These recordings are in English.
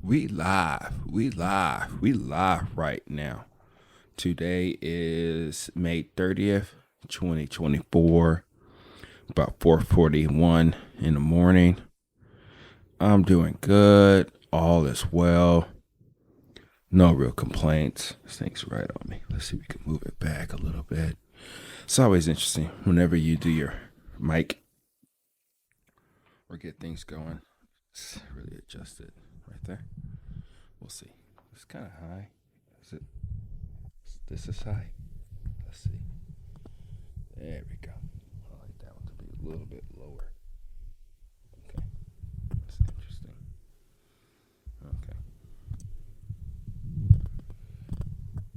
We live. We live. We live right now. Today is May 30th, 2024, about 4:41 in the morning. I'm doing good. All is well. No real complaints. This thing's right on me. Let's see if we can move it back a little bit. It's always interesting whenever you do your mic or get things going. Let's really adjust it right there. We'll see. It's kind of high. Is it? This is high. Let's see. There we go. I like that one to be a little bit lower. Okay. That's interesting. Okay.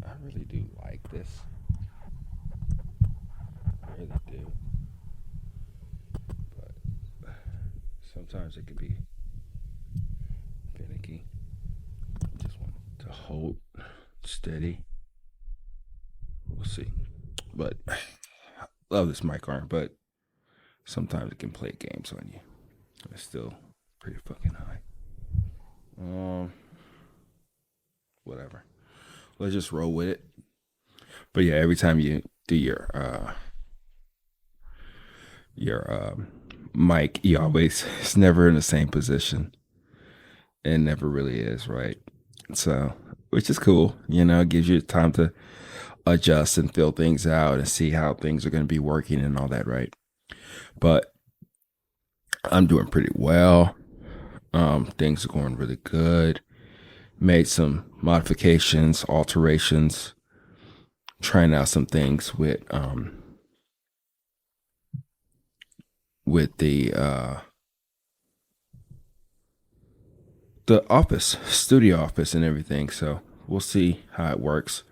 I really do like this. I really do. But sometimes it can be finicky. Just want to hold steady. We'll see. But I love this mic arm, but sometimes it can play games on you. It's still pretty fucking high. Whatever. Let's just roll with it. But yeah, every time you do your mic, you always, it's never in the same position. It never really is, right? So, which is cool, it gives you time to adjust and fill things out and see how things are going to be working and all that, right? But I'm doing pretty well. Things are going really good. Made some modifications, alterations, trying out some things with the office, studio office and everything. So we'll see how it works.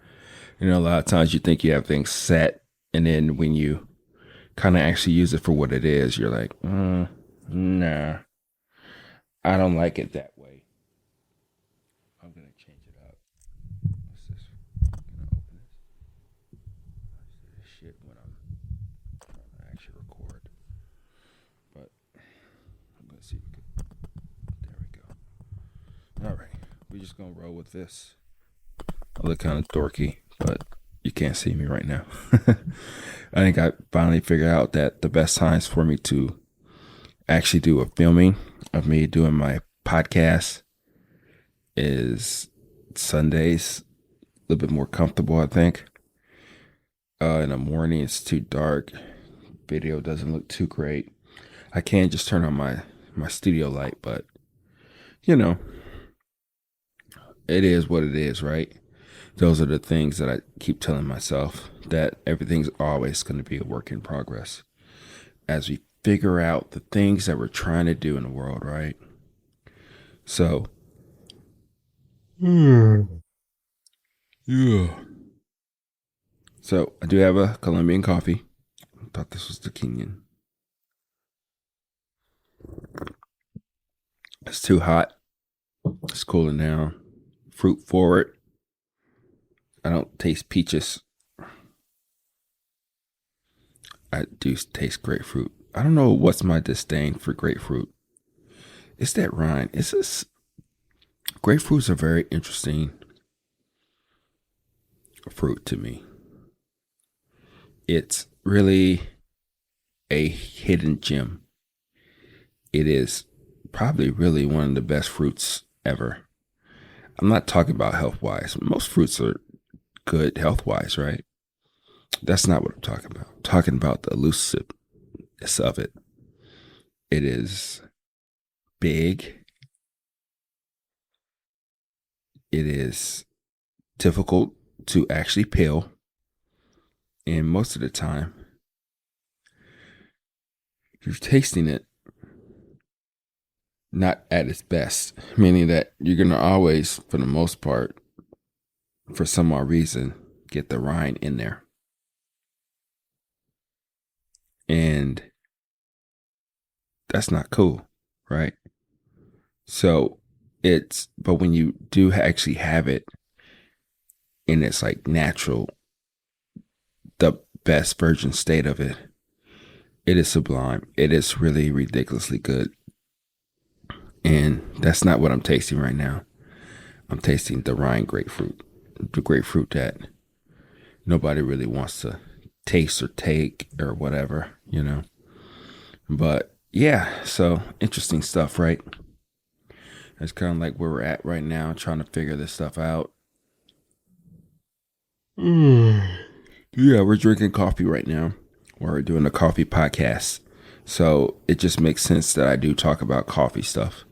A lot of times you think you have things set, and then when you kind of actually use it for what it is, you're like, nah, I don't like it that way. I'm going to change it up. What's this? Can I open this? I see this shit when I'm trying to actually record. But I'm going to see if we can. There we go. All right. We're just going to roll with this. I look kind of dorky, but you can't see me right now. I think I finally figured out that the best times for me to actually do a filming of me doing my podcast is Sundays. A little bit more comfortable, I think. In the morning, it's too dark. Video doesn't look too great. I can just turn on my studio light, but, it is what it is, right? Those are the things that I keep telling myself, that everything's always going to be a work in progress as we figure out the things that we're trying to do in the world, right? So, yeah. So I do have a Colombian coffee. I thought this was the Kenyan. It's too hot. It's cooling down. Fruit forward. I don't taste peaches. I do taste grapefruit. I don't know what's my disdain for grapefruit. It's that rind. It's this. Grapefruits are very interesting fruit to me. It's really a hidden gem. It is probably really one of the best fruits ever. I'm not talking about health-wise. Most fruits are good health-wise, right? That's not what I'm talking about. I'm talking about the elusiveness of it. It is big. It is difficult to actually peel. And most of the time, you're tasting it not at its best, meaning that you're going to always, for the most part, for some odd reason, get the rind in there. And that's not cool, right? So but when you do actually have it, and it's like natural, the best virgin state of it, it is sublime. It is really ridiculously good. And that's not what I'm tasting right now. I'm tasting the rind grapefruit, the grapefruit that nobody really wants to taste or take or whatever, you know. But yeah, so interesting stuff, right? That's kind of like where we're at right now, trying to figure this stuff out. Yeah, we're drinking coffee right now. We're doing a coffee podcast. So it just makes sense that I do talk about coffee stuff.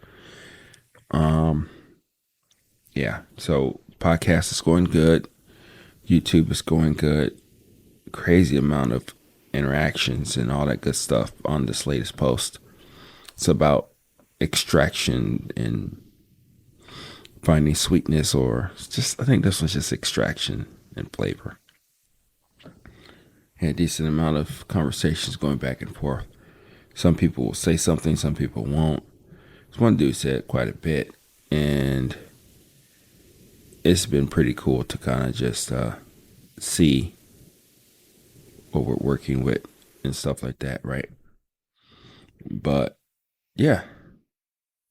Um, yeah. So podcast is going good. YouTube is going good. Crazy amount of interactions and all that good stuff on this latest post. It's about extraction and finding sweetness, or just I think this one's just extraction and flavor. Had a decent amount of conversations going back and forth. Some people will say something, some people won't. This one dude said quite a bit, and it's been pretty cool to kind of just see what we're working with and stuff like that, right? But yeah,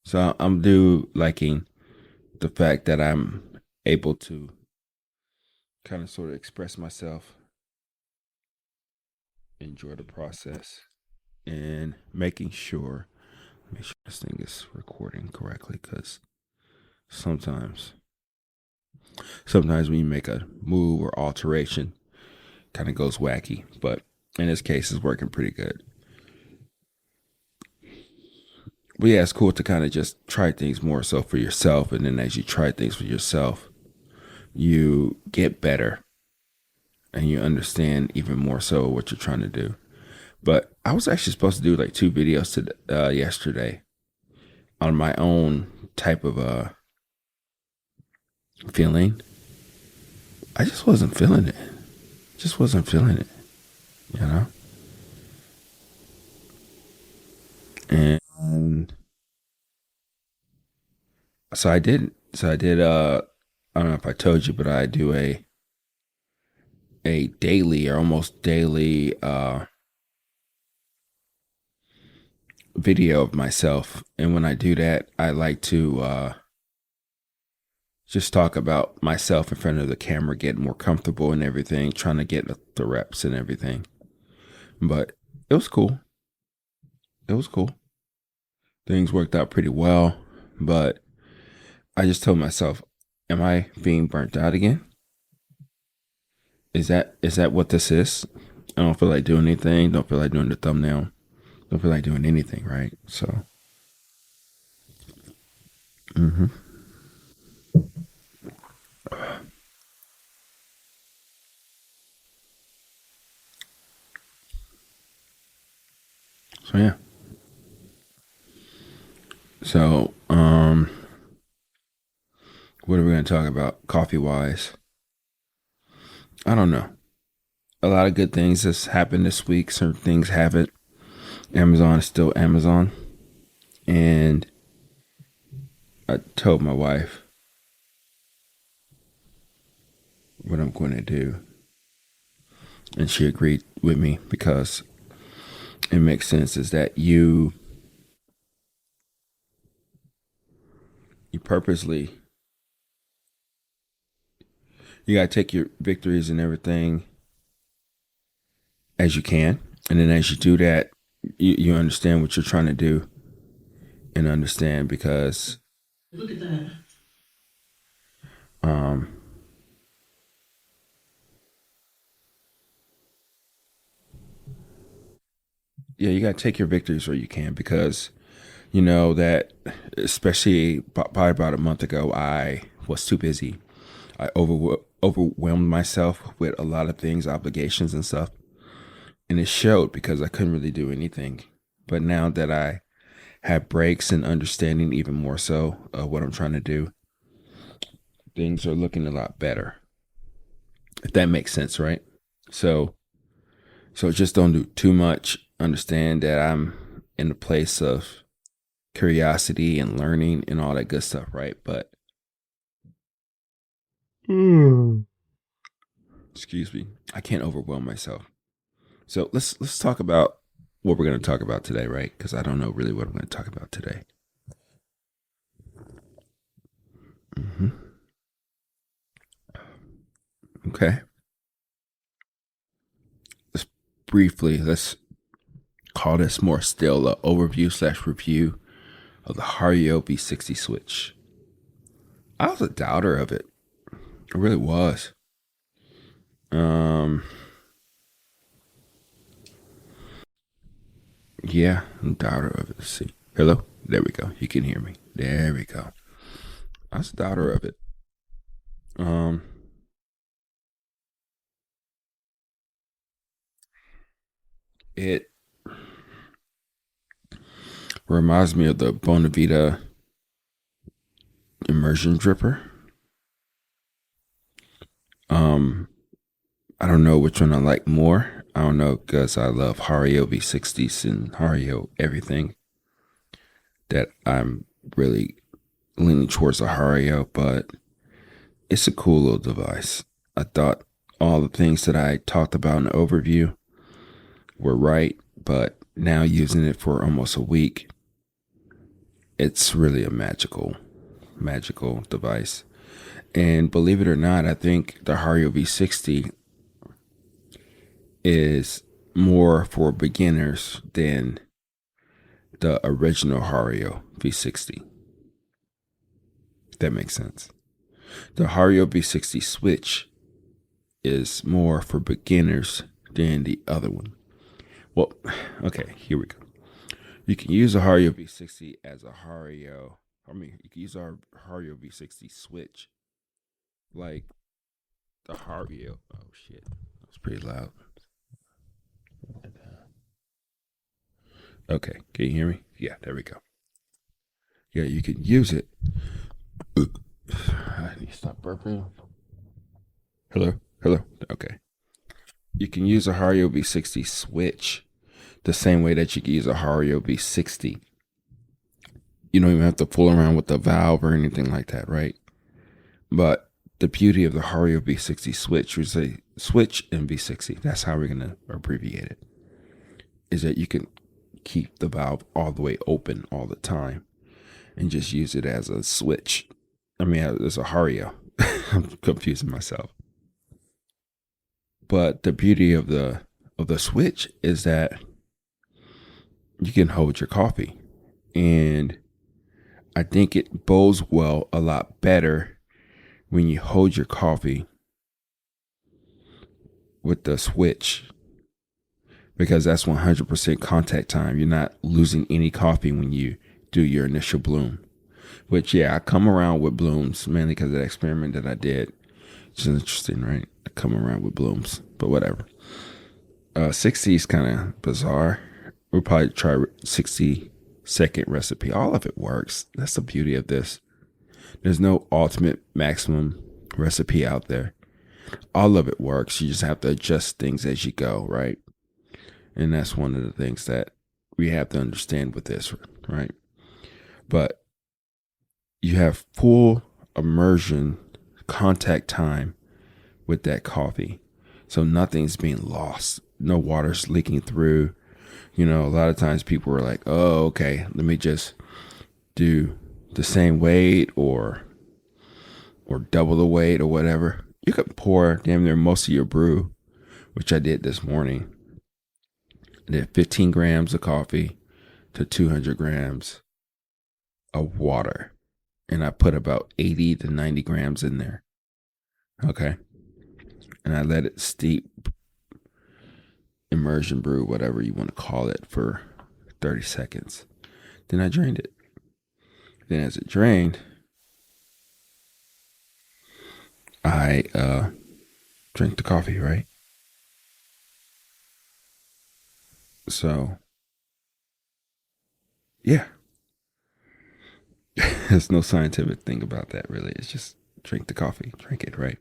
so I'm do liking the fact that I'm able to kind of sort of express myself, enjoy the process, and making sure make sure this thing is recording correctly, because sometimes when you make a move or alteration, kind of goes wacky. But in this case, it's working pretty good. But yeah, it's cool to kind of just try things more so for yourself, and then as you try things for yourself, you get better and you understand even more so what you're trying to do. But I was actually supposed to do like 2 videos to yesterday on my own type of feeling. I just wasn't feeling it. Just wasn't feeling it, you know? And so I did. So I did I don't know if I told you, but I do a daily or almost daily video of myself. And when I do that, I like to just talk about myself in front of the camera, getting more comfortable and everything, trying to get the reps and everything. But it was cool. It was cool. Things worked out pretty well. But I just told myself, am I being burnt out again? Is that what this is? I don't feel like doing anything. Don't feel like doing the thumbnail. Don't feel like doing anything, right? So, hmm so yeah. So, what are we going to talk about coffee wise? I don't know. A lot of good things has happened this week. Certain things haven't. Amazon is still Amazon. And I told my wife what I'm going to do. And she agreed with me because it makes sense is that you purposely, you got to take your victories and everything as you can. And then as you do that, you understand what you're trying to do and understand because look at that. Yeah, you got to take your victories where you can because you know that especially probably about a month ago, I was too busy. I overwhelmed myself with a lot of things, obligations and stuff. And it showed because I couldn't really do anything. But now that I have breaks and understanding even more so of what I'm trying to do, things are looking a lot better. If that makes sense, right? So just don't do too much. Understand that I'm in a place of curiosity and learning and all that good stuff, right? But excuse me, I can't overwhelm myself. So let's talk about what we're going to talk about today, right? Because I don't know really what I'm going to talk about today. Mm-hmm. Okay. Let's let's call this more still an overview slash review of the Hario V60 Switch. I was a doubter of it. I really was. Um, yeah, I'm a doubter of it. Let's see. Hello? There we go. You can hear me. There we go. I was a doubter of it. Um, it reminds me of the Bonavita immersion dripper. Um, I don't know which one I like more. I don't know because I love Hario V60s and Hario everything. That I'm really leaning towards the Hario, but it's a cool little device. I thought all the things that I talked about in the overview were right, but now using it for almost a week, it's really a magical device. And believe it or not, I think the Hario V60 is more for beginners than the original Hario V60. If that makes sense. The Hario V60 Switch is more for beginners than the other one. Well, okay, here we go. You can use a Hario V60 as a Hario. You can use our Hario V60 Switch like the Hario. Oh shit, that was pretty loud. Okay, can you hear me? Yeah, there we go. Yeah, you can use it. I need to stop burping. Hello, hello. Okay, you can use a Hario V60 Switch the same way that you can use a Hario V60. You don't even have to fool around with the valve or anything like that, right? But the beauty of the Hario V60 Switch, we say Switch and V60, that's how we're going to abbreviate it, is that you can keep the valve all the way open all the time and just use it as a switch. I mean, it's a Hario. I'm confusing myself. But the beauty of the Switch is that you can hold your coffee. And I think it bodes well a lot better when you hold your coffee with the Switch, because that's 100% contact time. You're not losing any coffee when you do your initial bloom. Which, yeah, I come around with blooms mainly because of the experiment that I did. It's interesting, right? I come around with blooms, but whatever. 60 is kind of bizarre. We'll probably try 60-second recipe. All of it works. That's the beauty of this. There's no ultimate maximum recipe out there. All of it works. You just have to adjust things as you go, right? And that's one of the things that we have to understand with this, right? But you have full immersion contact time with that coffee. So nothing's being lost. No water's leaking through. You know, a lot of times people are like, oh, okay, let me just do the same weight or double the weight or whatever. You could pour damn near most of your brew, which I did this morning. I did 15 grams of coffee to 200 grams of water. And I put about 80 to 90 grams in there. Okay. And I let it steep, immersion brew, whatever you want to call it, for 30 seconds. Then I drained it. Then as it drained, I drank the coffee, right? So, yeah. There's no scientific thing about that, really. It's just drink the coffee, drink it, right?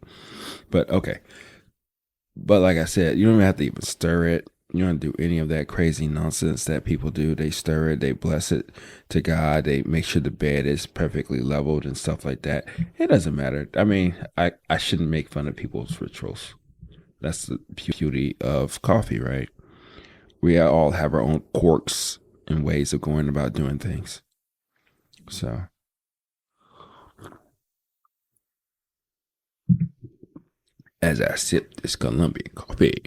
But okay. But like I said, you don't even have to even stir it. You don't do any of that crazy nonsense that people do. They stir it, they bless it to God, they make sure the bed is perfectly leveled and stuff like that. It doesn't matter. I mean, I shouldn't make fun of people's rituals. That's the beauty of coffee, right? We all have our own quirks and ways of going about doing things. So, as I sip this Colombian coffee.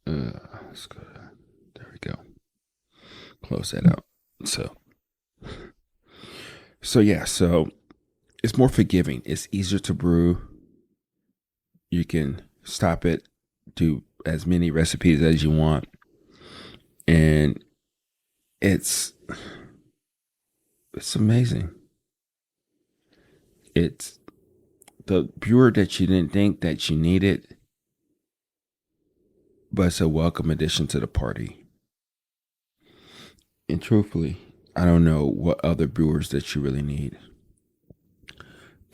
Let's go. There we go. Close that out. So yeah. So it's more forgiving. It's easier to brew. You can stop it, do as many recipes as you want, and it's amazing. It's the brewer that you didn't think that you needed, but it's a welcome addition to the party. And truthfully, I don't know what other brewers that you really need.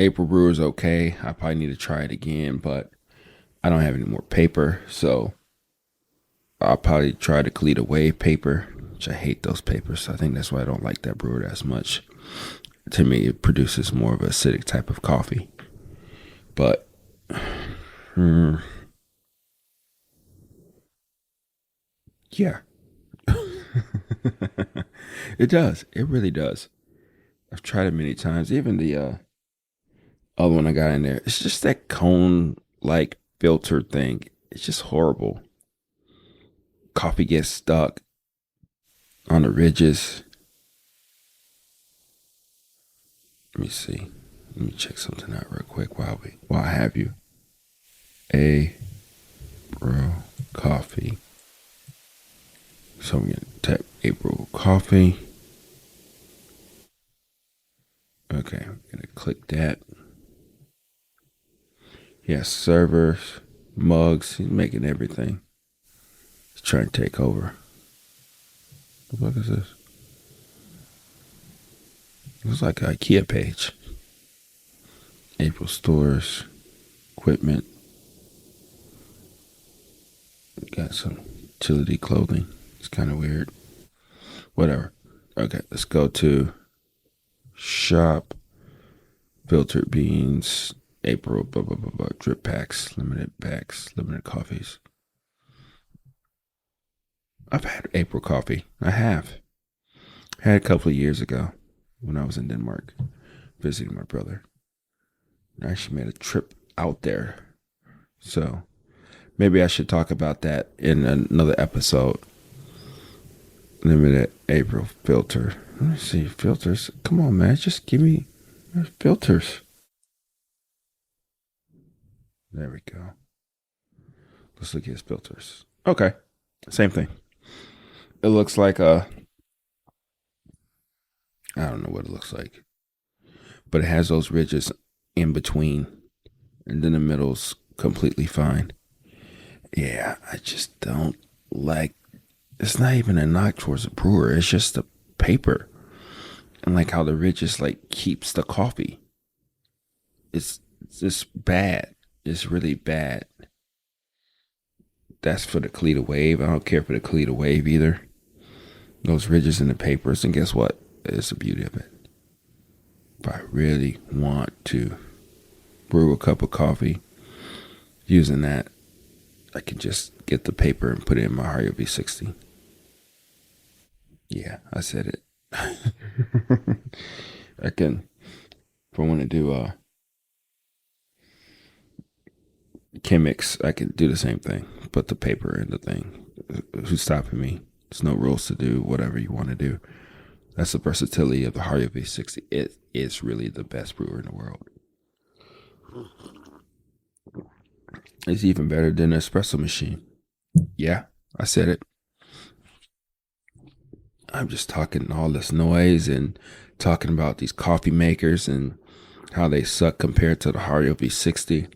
April Brewer is okay. I probably need to try it again, but I don't have any more paper, so I'll probably try the Kalita Wave paper, which I hate those papers. I think that's why I don't like that brewer as much. To me, it produces more of an acidic type of coffee. But yeah, it does. It really does. I've tried it many times. Even the other one I got in there, it's just that cone-like filter thing. It's just horrible. Coffee gets stuck on the ridges. Let me see. Let me check something out real quick while I have you. A brew coffee. So I'm gonna tap April coffee. Okay, I'm gonna click that. Yes, servers, mugs. He's making everything. He's trying to take over. What the fuck is this? It looks like an IKEA page. April stores, equipment. Got some utility clothing. It's kind of weird. Whatever. Okay, let's go to shop. Filtered beans. April, blah, blah, blah, blah. Drip packs, limited coffees. I've had April coffee. I have. I had a couple of years ago when I was in Denmark visiting my brother. I actually made a trip out there. So maybe I should talk about that in another episode. Limited April filter. Let me see. Filters. Come on, man. Just give me filters. There we go. Let's look at his filters. Okay. Same thing. It looks like I don't know what it looks like. But it has those ridges in between. And then the middle's completely fine. Yeah, I just don't like. It's not even a knock towards a brewer. It's just the paper. And like how the ridges like keeps the coffee. It's just bad. It's really bad. That's for the Kalita Wave. I don't care for the Kalita Wave either. Those ridges in the papers. And guess what? It's the beauty of it. If I really want to brew a cup of coffee using that, I can just get the paper and put it in my Hario V60. Yeah, I said it. I can, if I want to do chemics, I can do the same thing. Put the paper in the thing. Who's stopping me? There's no rules to do whatever you want to do. That's the versatility of the Hario V60. It is really the best brewer in the world. It's even better than an espresso machine. Yeah, I said it. I'm just talking all this noise and talking about these coffee makers and how they suck compared to the Hario V60.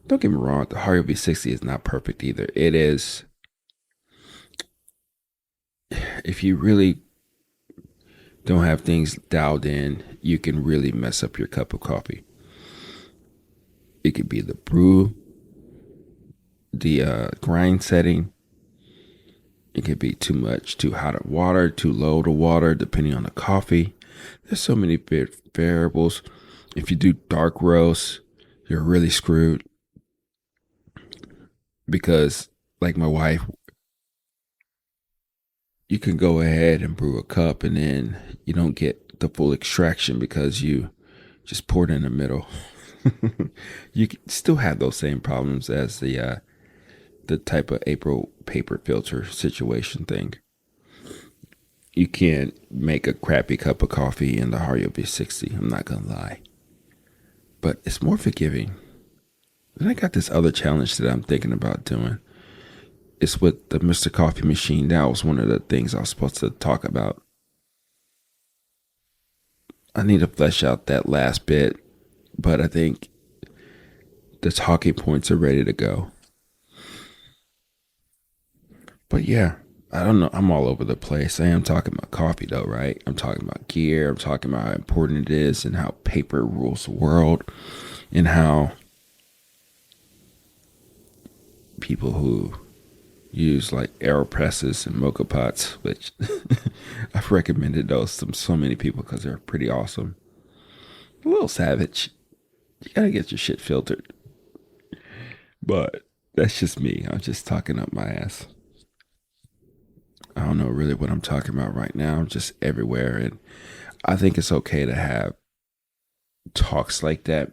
Don't get me wrong, the Hario V60 is not perfect either. It is, if you really don't have things dialed in, you can really mess up your cup of coffee. It could be the brew, the grind setting. It could be too much, too hot of water, too low to water, depending on the coffee. There's so many variables. If you do dark roast, you're really screwed. Because, like my wife, you can go ahead and brew a cup and then you don't get the full extraction because you just pour it in the middle. You can still have those same problems as the type of April paper filter situation thing. You can't make a crappy cup of coffee in the Hario V60. I'm not gonna lie, but it's more forgiving. Then I got this other challenge that I'm thinking about doing. It's with the Mr. Coffee machine. That was one of the things I was supposed to talk about. I need to flesh out that last bit, but I think the talking points are ready to go. But yeah, I don't know. I'm all over the place. I am talking about coffee though, right? I'm talking about gear. I'm talking about how important it is and how paper rules the world and how people who use like AeroPresses and mocha pots, which I've recommended those to so many people because they're pretty awesome. A little savage. You gotta get your shit filtered. But that's just me. I'm just talking up my ass. I don't know really what I'm talking about right now. I'm just everywhere. And I think it's okay to have talks like that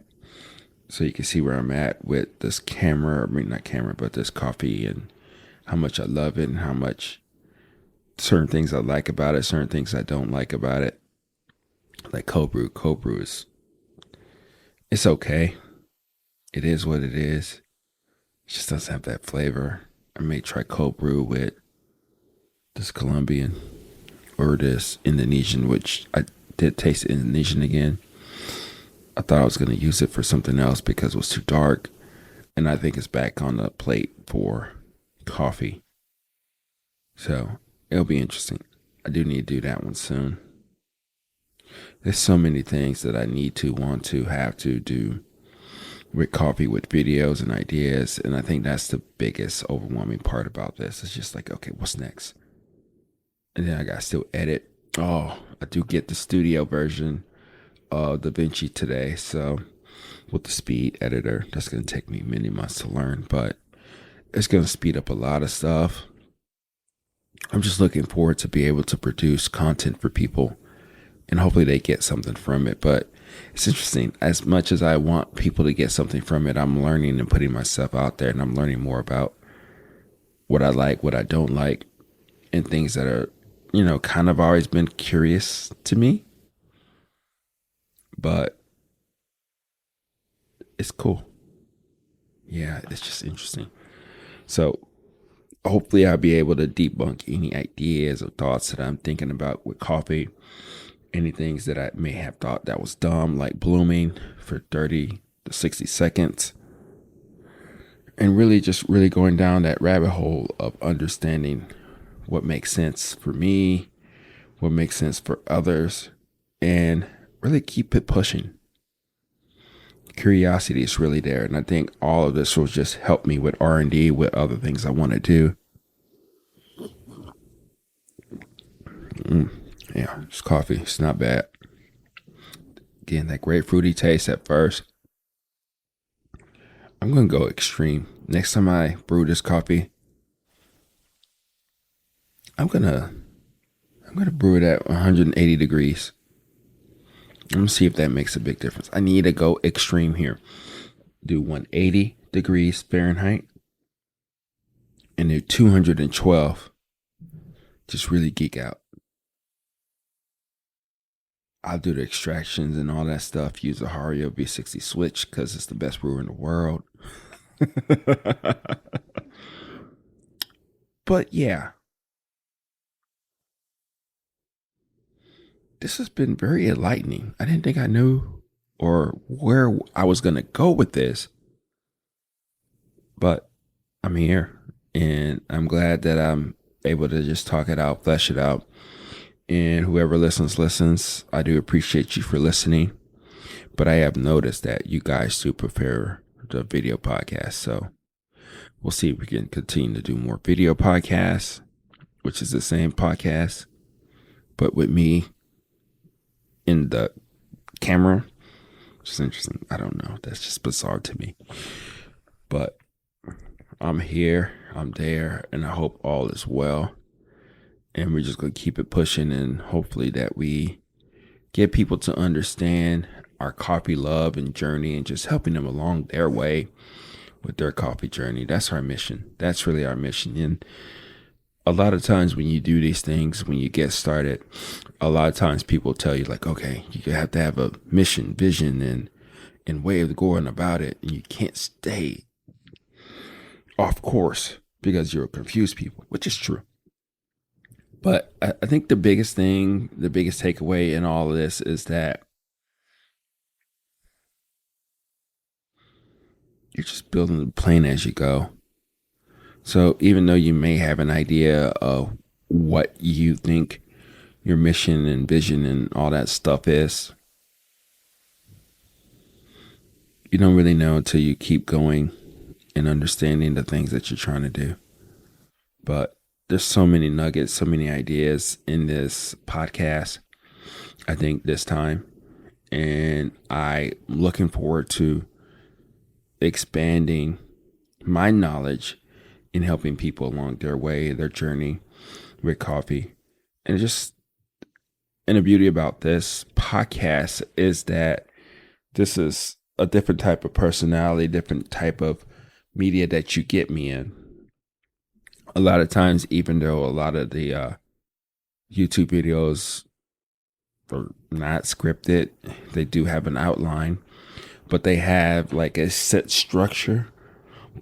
so you can see where I'm at with this camera. I mean, not camera, but this coffee and how much I love it and how much certain things I like about it, certain things I don't like about it. Like cold brew. Cold brew it's okay. It is what it is. It just doesn't have that flavor. I may try cold brew with this Colombian or this Indonesian, which I did taste Indonesian again. I thought I was going to use it for something else because it was too dark. And I think it's back on the plate for coffee. So it'll be interesting. I do need to do that one soon. There's so many things that I need to, want to, have to do with coffee, with videos and ideas. And I think that's the biggest overwhelming part about this. It's just like, okay, what's next? And then I got to still edit. Oh, I do get the studio version of DaVinci today. So with the speed editor, that's going to take me many months to learn, but it's going to speed up a lot of stuff. I'm just looking forward to be able to produce content for people and hopefully they get something from it. But it's interesting. As much as I want people to get something from it, I'm learning and putting myself out there, and I'm learning more about what I like, what I don't like, and things that are, kind of always been curious to me. But it's cool. Yeah, it's just interesting. So hopefully I'll be able to debunk any ideas or thoughts that I'm thinking about with coffee. Any things that I may have thought that was dumb, like blooming for 30 to 60 seconds. And really just really going down that rabbit hole of understanding what makes sense for me, what makes sense for others, and really keep it pushing. Curiosity is really there, and I think all of this will just help me with R&D, with other things I want to do. Yeah, it's coffee. It's not bad. Getting that grapefruity taste at first. I'm gonna go extreme. Next time I brew this coffee, I'm gonna brew it at 180 degrees. I'm gonna see if that makes a big difference. I need to go extreme here. Do 180 degrees Fahrenheit and do 212. Just really geek out. I'll do the extractions and all that stuff. Use the Hario V60 Switch because it's the best brewer in the world. But yeah, this has been very enlightening. I didn't think I knew or where I was going to go with this, but I'm here and I'm glad that I'm able to just talk it out, flesh it out. And whoever listens. I do appreciate you for listening. But I have noticed that you guys do prefer the video podcast. So we'll see if we can continue to do more video podcasts, which is the same podcast, but with me in the camera, which is interesting. I don't know. That's just bizarre to me. But I'm here, I'm there, and I hope all is well. And we're just going to keep it pushing, and hopefully that we get people to understand our coffee love and journey and just helping them along their way with their coffee journey. That's our mission. That's really our mission. And a lot of times when you do these things, when you get started, a lot of times people tell you like, okay, you have to have a mission, vision, and way of going about it. And you can't stay off course because you'll confuse people, which is true. But I think the biggest thing, the biggest takeaway in all of this is that you're just building the plane as you go. So even though you may have an idea of what you think your mission and vision and all that stuff is, you don't really know until you keep going and understanding the things that you're trying to do. But there's so many nuggets, so many ideas in this podcast, I think, this time. And I'm looking forward to expanding my knowledge in helping people along their way, their journey with coffee. And the beauty about this podcast is that this is a different type of personality, different type of media that you get me in. A lot of times, even though a lot of the YouTube videos are not scripted, they do have an outline, but they have like a set structure.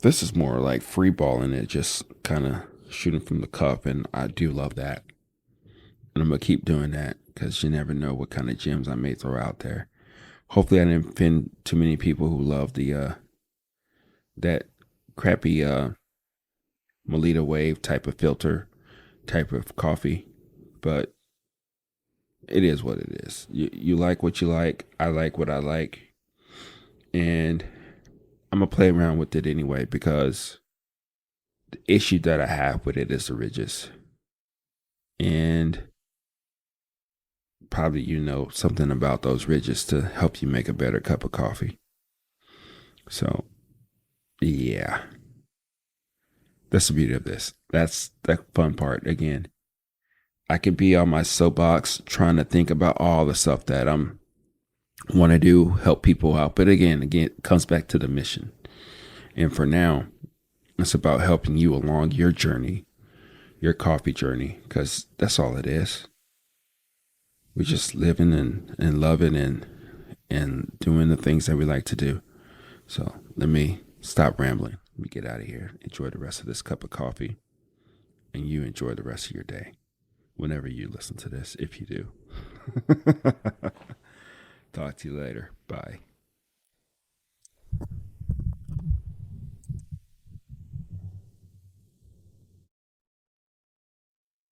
This is more like free balling it, just kind of shooting from the cuff, and I do love that. And I'm going to keep doing that because you never know what kind of gems I may throw out there. Hopefully I didn't offend too many people who love the that crappy Kalita wave type of filter, type of coffee. But it is what it is. You like what you like. I like what I like. And I'm going to play around with it anyway because the issue that I have with it is the ridges. And probably you know something about those ridges to help you make a better cup of coffee. So, yeah. That's the beauty of this. That's the fun part. Again, I could be on my soapbox trying to think about all the stuff that I'm want to do, help people out. But again, it comes back to the mission. And for now, it's about helping you along your journey, your coffee journey, because that's all it is. We're just living and loving and doing the things that we like to do. So let me stop rambling. Let me get out of here. Enjoy the rest of this cup of coffee. And you enjoy the rest of your day. Whenever you listen to this, if you do. Talk to you later. Bye.